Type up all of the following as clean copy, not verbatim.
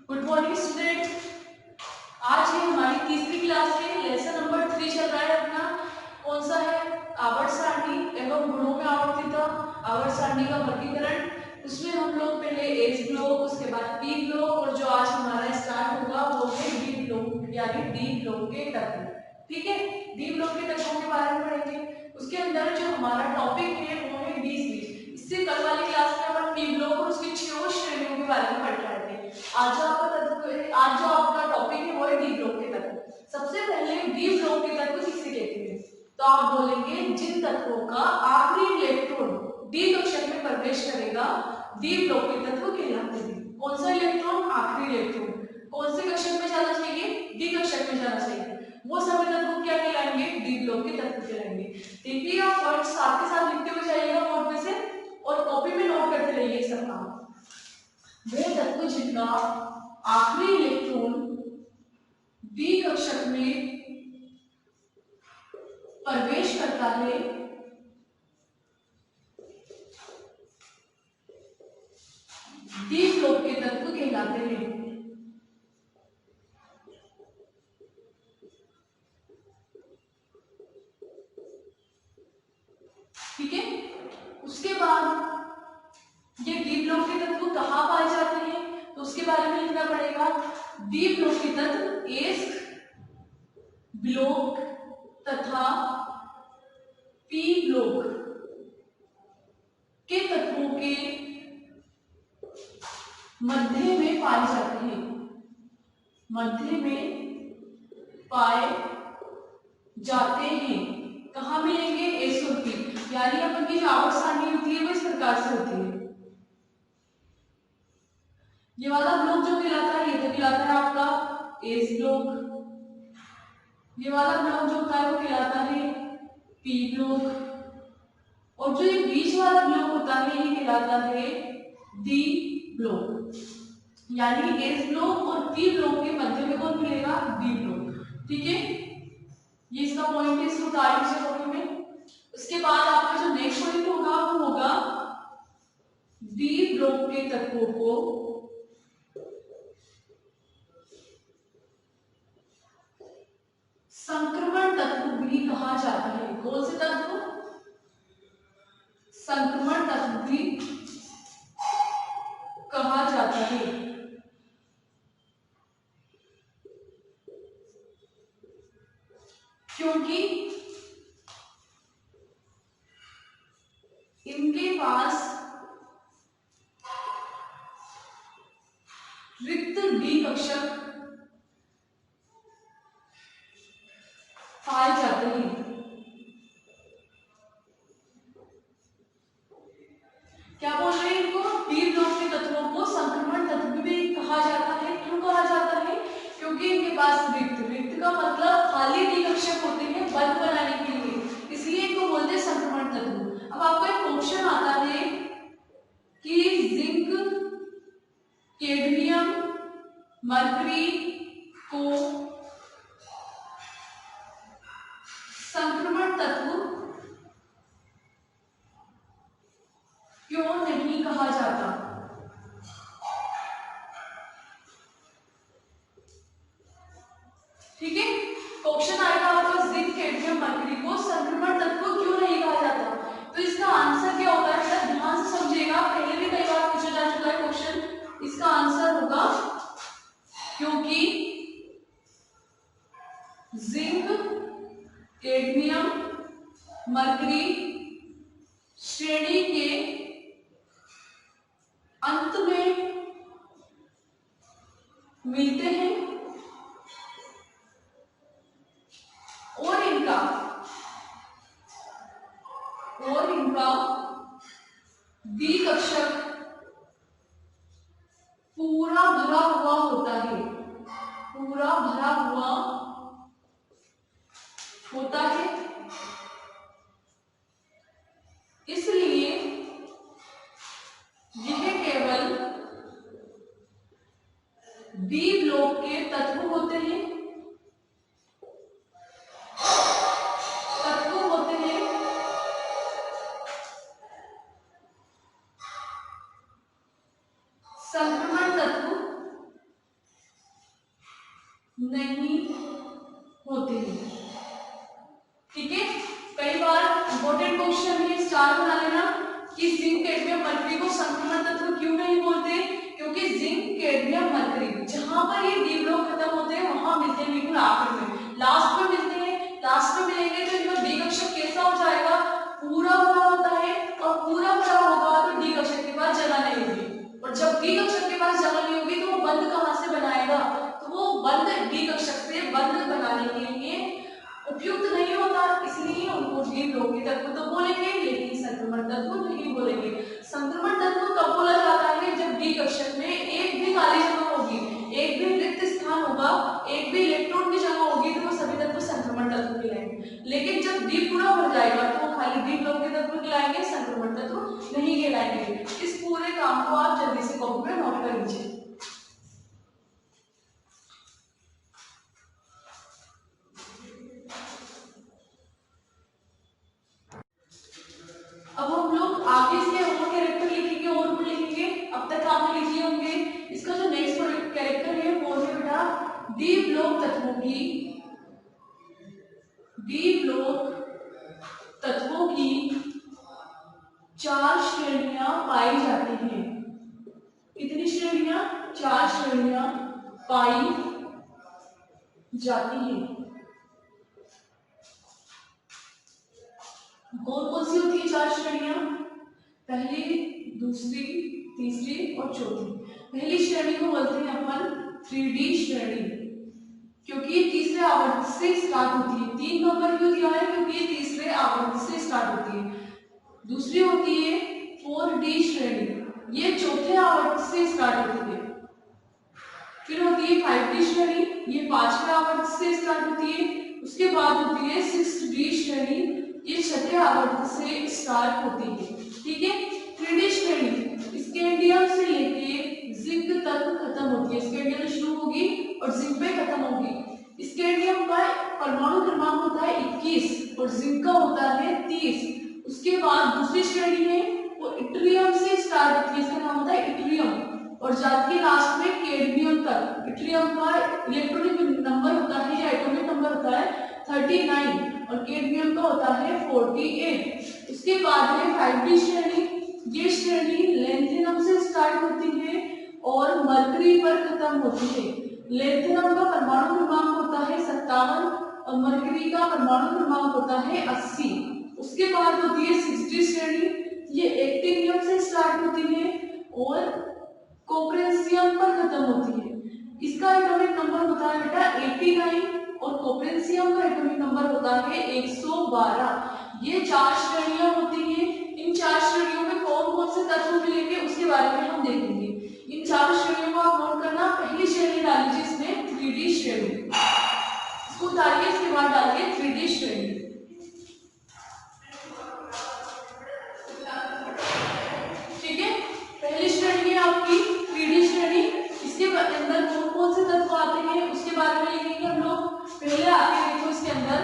Good morning student. आज है हमारी तीसरी क्लास है। लेसन नंबर 3 चल रहा है अपना। कौन सा है? आवर्त सारणी एवं गुणों में आवर्तिता, आवर्त सारणी का वर्गीकरण। उसमें हम लोग पहले एस ब्लॉक, उसके बाद पी ब्लॉक और जो आज हमारा स्टार्ट होगा वो है डी ब्लॉक, यानी डी ब्लॉक के तत्व। ठीक है, डी ब्लॉक के तत्वों के बारे में पढ़ेंगे। उसके अंदर जो हमारा टॉपिक है वो है डी स्पीच। इससे कल वाली क्लास में अपन पी ब्लॉक और उसकी 6 श्रेणियों के बारे में पढ़ रहे थे। आज जो आपका टॉपिक है वो है डी ब्लॉक के तत्व। सबसे पहले डी ब्लॉक के तत्व किसे कहते हैं? तो आप बोलेंगे जिन तत्वों का आखिरी इलेक्ट्रॉन डी कक्षक में प्रवेश करेगा डी ब्लॉक के तत्व कहलाते हैं। कौन सा इलेक्ट्रॉन? आखिरी इलेक्ट्रॉन। कौन से कक्षक में जाना चाहिए? डी कक्षक में जाना चाहिए। वो सभी तत्व क्या कहलाएंगे? डी ब्लॉक के तत्व कहलाएंगे। देखिए आप वर्ड साथ के साथ लिखते हुए जाइएगा बोर्ड में से और कॉपी में नोट करते रहिए सब काम। वे तत्व जिनका आखिरी इलेक्ट्रॉन डी कक्षक में प्रवेश करता है डी ब्लॉक के तत्व कहलाते हैं। ठीक है, उसके बाद ये डी ब्लॉक के तत्व कहाँ पाए जाते हैं तो उसके बारे में लिखना पड़ेगा। डी ब्लॉक के तत्व एस ब्लॉक तथा पी ब्लॉक के तत्वों के मध्य में पाए जाते हैं। मध्य में पाए जाते हैं। कहाँ मिलेंगे? एस और पी, यानी अपन की जो आवर्त सारणी होती है वो इस प्रकार से होती है। ये वाला ब्लॉक जो कहलाता है ये तो कहलाता है आपका एस ब्लॉक। ये वाला ब्लॉक जो होता है वो कहलाता है पी ब्लॉक और जो ये बीच वाला ब्लॉक होता है ये कहलाता है डी ब्लॉक। यानी एस ब्लॉक और पी ब्लॉक के मध्य में कौन मिलेगा? D block. ठीक है, ये इसका पॉइंट है, इसको उतार लीजिए कॉपी में। उसके बाद आपका जो नेक्स्ट पॉइंट होगा वो होगा डी ब्लॉक के तत्वों को संक्रमण तत्व भी कहा जाता है। कौन से तत्व? संक्रमण तत्व भी कहा जाता है। क्योंकि इनके पास रिक्त डी कक्षक पाए जाते हैं। क्या बोल रहे हैं इनको? डी ब्लॉक के तत्वों को संक्रमण तत्व भी कहा जाता है। क्यों कहा जाता है? क्योंकि इनके पास रिक्त का मतलब खाली डी कक्षक होते हैं बल बनाने के लिए, इसलिए इनको बोलते हैं संक्रमण तत्व। अब आपको एक क्वेश्चन आता है कि जिंक, कैडमियम, मरकरी को संक्रमण तत्व क्यों नहीं कहा जाता? ठीक है, क्वेश्चन आएगा आपका जिंक, कैडमियम, मरकरी को संक्रमण तत्व क्यों नहीं कहा जाता। तो इसका आंसर क्या होगा? सर ध्यान से समझिएगा, पहले भी कई बार पूछा जा चुका है क्वेश्चन। इसका आंसर होगा क्योंकि जिंक, कैडमियम, मरकरी श्रेणी के अंत में मिलते हैं और इनका डी कक्षक पूरा भरा हुआ होता है। पूरा भरा हुआ होता है, इसलिए यह केवल डी ब्लॉक के तत्व होते हैं। संक्रमण तत्व नहीं होते हैं। ठीक है, कई बार इंपॉर्टेंट क्वेश्चन है, स्टार बना लेना कि जिंक कैडमियम मरकरी को संक्रमण तत्व क्यों नहीं बोलते, क्योंकि जिंक कैडमियम मरकरी जहां पर ये डी ब्लॉक खत्म होते हैं वहां मिलते हैं बिल्कुल आखिर में, लास्ट में मिलते हैं। लास्ट में मिलेंगे तो इनका डी कक्षक कैसा हो जाएगा, पूरा भरा होता है, और पूरा भरा होगा तो डी कक्षक के पास जगह नहीं होगी, और जब डी कक्षक के पास जगह नहीं होगी तो वो बंद कहां से बनाएगा, तो वो बंद डी कक्षक से बंद बनाने के लिए उपयुक्त नहीं होता, इसलिए उनको डी ब्लॉक के तत्व तो बोलेंगे लेकिन संक्रमण तत्व नहीं बोलेंगे। संक्रमण तत्व कब बोला जाता है, जब डी कक्षक में एक भी खाली जगह होगी, एक भी रिक्त स्थान होगा, एक भी इलेक्ट्रॉन की जगह होगी, तो वो सभी तत्व संक्रमण तत्व कहलाएंगे। लेकिन जब डी पूरा भर जाएगा तो वो खाली डी ब्लॉक के तत्व कहलाएंगे, संक्रमण तत्व नहीं कहलाएंगे। इस पूरे काम को आप जल्दी से कॉपी पर नोट कर लीजिए। अब हम लोग आगे से और कैरेक्टर लिखेंगे और भी लिखेंगे, अब तक आपने लिखे होंगे। इसका जो नेक्स्ट कैरेक्टर है वो है बेटा डी ब्लॉक तत्वों की, डी ब्लॉक तत्वों की 4 श्रेणियां पाई जाती हैं। कितनी श्रेणियां, 4 श्रेणियां पाई जाती हैं। कौन कौन सी होती है 4 श्रेणियां, पहली, दूसरी, तीसरी और चौथी। पहली श्रेणी को बोलते हैं अपन 3D श्रेणी, क्योंकि ये तीसरे आवर्त से स्टार्ट होती है। 3 नंबर क्यों दिया है, क्योंकि ये तीसरे आवर्त से स्टार्ट होती है। दूसरी होती है 4D श्रेणी, ये चौथे आवर्त से स्टार्ट होती है। फिर होती है 5D श्रेणी, ये 5वें आवर्त से स्टार्ट होती है। उसके बाद होती है 6D श्रेणी, ये 6ठे आवर्त से स्टार्ट होती है। ठीक है, 3D श्रेणी स्कैंडियम से लेके जिंक तक खत्म होती है। स्कैंडियम से शुरू होगी और जिंक पे खत्म होगी। स्कैंडियम का परमाणु क्रमांक होता है 21 और जिंक का होता है 30। उसके बाद दूसरी श्रेणी है वो इट्रियम से स्टार्ट होती है, इसका नाम होता है इट्रियम, और जाती है लास्ट में कैडमियम तक। इट्रियम का इलेक्ट्रॉनिक नंबर होता है या एटॉमिक नंबर होता है 39 और कैडमियम का होता है 48। उसके बाद है 5D श्रेणी, ये श्रेणी लेंथिनम से स्टार्ट होती है और मरकरी पर खत्म होती है। लेंथिनम का परमाणु क्रमांक होता है 57 और मरकरी का परमाणु क्रमांक होता है 80। उसके बाद होती है 6D श्रेणी, ये एक्टिनियम से स्टार्ट होती है और कोप्रेंसियम पर खत्म होती है। इसका एटॉमिक नंबर होता है बेटा 89 और कोप्रेंसियम का एटॉमिक नंबर होता है 112। ये 4 श्रेणियां होती हैं। इन 4 श्रेणियों में कौन कौन से तत्व मिलेंगे उसके बारे में हम देखेंगे। इन 4 श्रेणियों को आप नोट करना। पहली श्रेणी डाल लीजिए इसमें 3D श्रेणी, इसको उतारिए, इसके बाद डालिए 3D श्रेणी। ठीक है, पहली श्रेणी है आपकी 3D श्रेणी। इसके अंदर कौन कौन से तत्व आते हैं उसके बारे में लिखेंगे हम लोग। पहले आते हैं देखो इसके अंदर,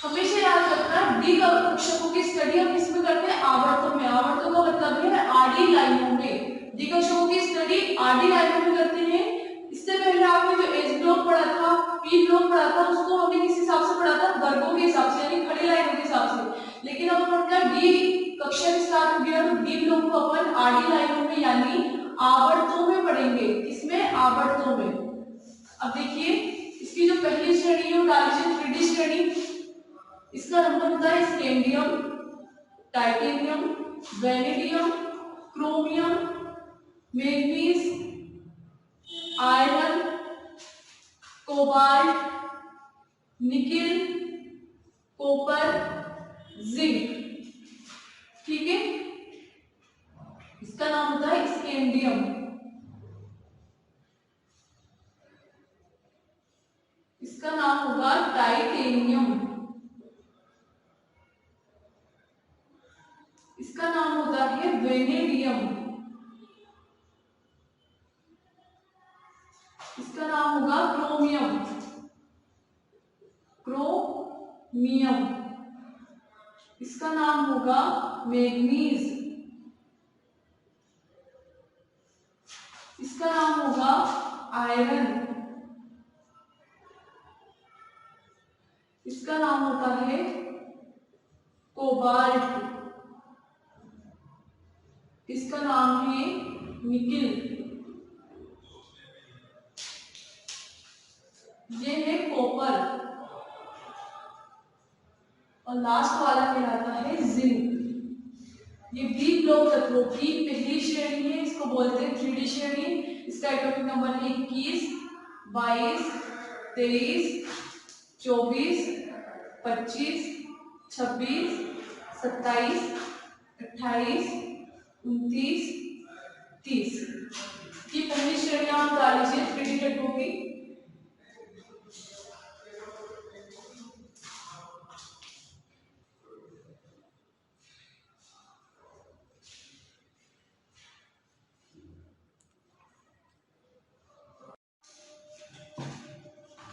हमेशा याद रखना डी कक्षकों की स्टडी हम किसमें करते हैं, आवर्तों में। आवर्तों का मतलब है आडी लाइनों में। डी कक्षकों की स्टडी आडी लाइनों में करते हैं। इससे पहले आपने जो एस ब्लॉक पढ़ा था, पी ब्लॉक पढ़ा था, उसको हमने किस हिसाब से पढ़ा था, वर्गों के हिसाब से, यानी खड़ी लाइनों के हिसाब से। लेकिन अब अपना डी कक्षा स्टार्ट हो गया तो डी ब्लॉक को अपन आडी लाइनों में यानी आवर्तों में पढ़ेंगे। इसमें आवर्तों में। अब देखिए इसकी जो पहली श्रेणी है वो डाल लीजिए 3D श्रेणी। इसका नंबर होता है scandium, titanium, vanadium, chromium, manganese, iron, cobalt, nickel, copper, zinc. ठीक है, इसका नाम होता है स्कैंडियम। इसका नाम होगा टाइटेनियम। इसका नाम होता है वेनेडियम। इसका नाम होगा क्रोमियम। क्रोमियम। इसका नाम होगा मैग्नीज। इसका नाम होगा आयरन। इसका नाम होता है कोबाल्ट, इसका नाम है निकिल, ये है कॉपर, और लास्ट वाला कहलाता है जिंक। ये बी ब्लॉक तत्वों की पहली श्रेणी है, इसको बोलते हैं 3D श्रेणी। इसका एटॉमिक नंबर है 21, 22, 23, 24, 25, 26, 27, 28, 29, 30। ये पहली श्रेणियां आप डाल लीजिए 3D तत्वों की।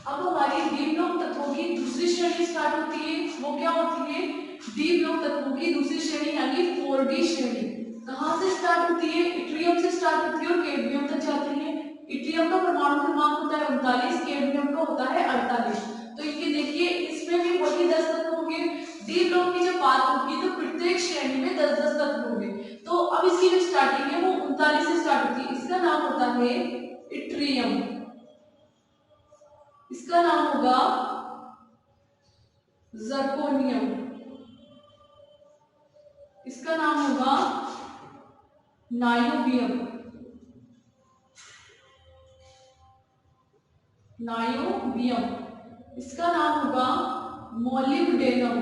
अब हमारी डी ब्लॉक तत्वों की दूसरी श्रेणी स्टार्ट होती है। वो क्या होती है? डी ब्लॉक तत्वों की दूसरी श्रेणी यानी 4D श्रेणी। कहां से स्टार्ट होती है? इट्रियम से स्टार्ट होती है और कैडमियम तक जाती है। इट्रियम का परमाणु क्रमांक होता है 39, कैडमियम का होता है 48। तो ये देखिए इसमें भी वही 10 तत्व होंगे। डी ब्लॉक की जब बात होगी तो प्रत्येक श्रेणी में 10-10 तत्व होंगे। तो अब इसकी जो स्टार्टिंग है वो 39 से स्टार्ट होती है। इसका नाम होता है इट्रियम, इसका नाम होगा जर्कोनियम, इसका नाम होगा नायोबियम, नायोबियम, इसका नाम होगा मोलिब्डेनम,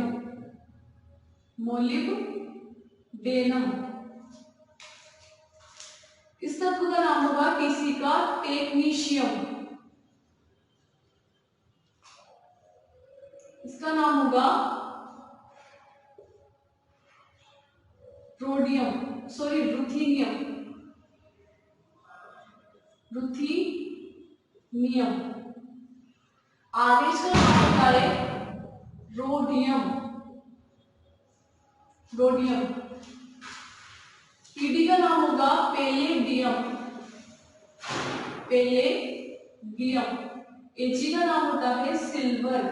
मोलिब्डेनम, इस तत्व का नाम होगा टीसी का टेक्नीशियम, इसका नाम होगा रोडियम, सॉरी रुथीनियम, रुथीनियम। आगे का नाम होता है रोडियम, रोडियम। पीडी का नाम होगा पेलेडियम, पेलेडियम। एजी का नाम होता है सिल्वर,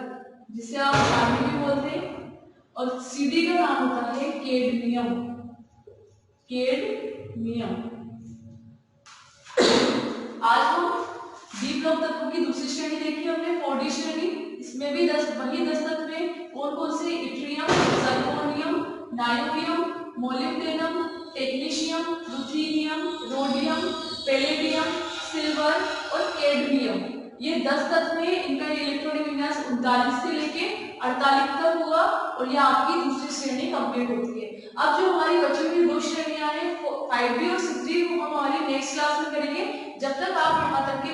जिसे आप चांदी भी बोलते हैं, और सीडी का नाम होता है केडमियम, केडमियम। आज हम डी ब्लॉक तत्वों की दूसरी श्रेणी देखी हमने 4D श्रेणी। इसमें भी 10 तत्व हैं। कौन कौन से? Yttrium, zirconium, niobium, molybdenum, technetium, ruthenium, rhodium, palladium, silver और कैडमियम। ये 10 तत्व हैं। इनका इलेक्ट्रॉनिक विन्यास 39 से लेके 48 तक हुआ और ये आपकी दूसरी श्रेणी कंप्लीट होती है। अब जो हमारी बची हुई 2 श्रेणियां हैं 5D और 6D, वो हम हमारी नेक्स्ट क्लास में करेंगे। जब तक आप यहाँ तक के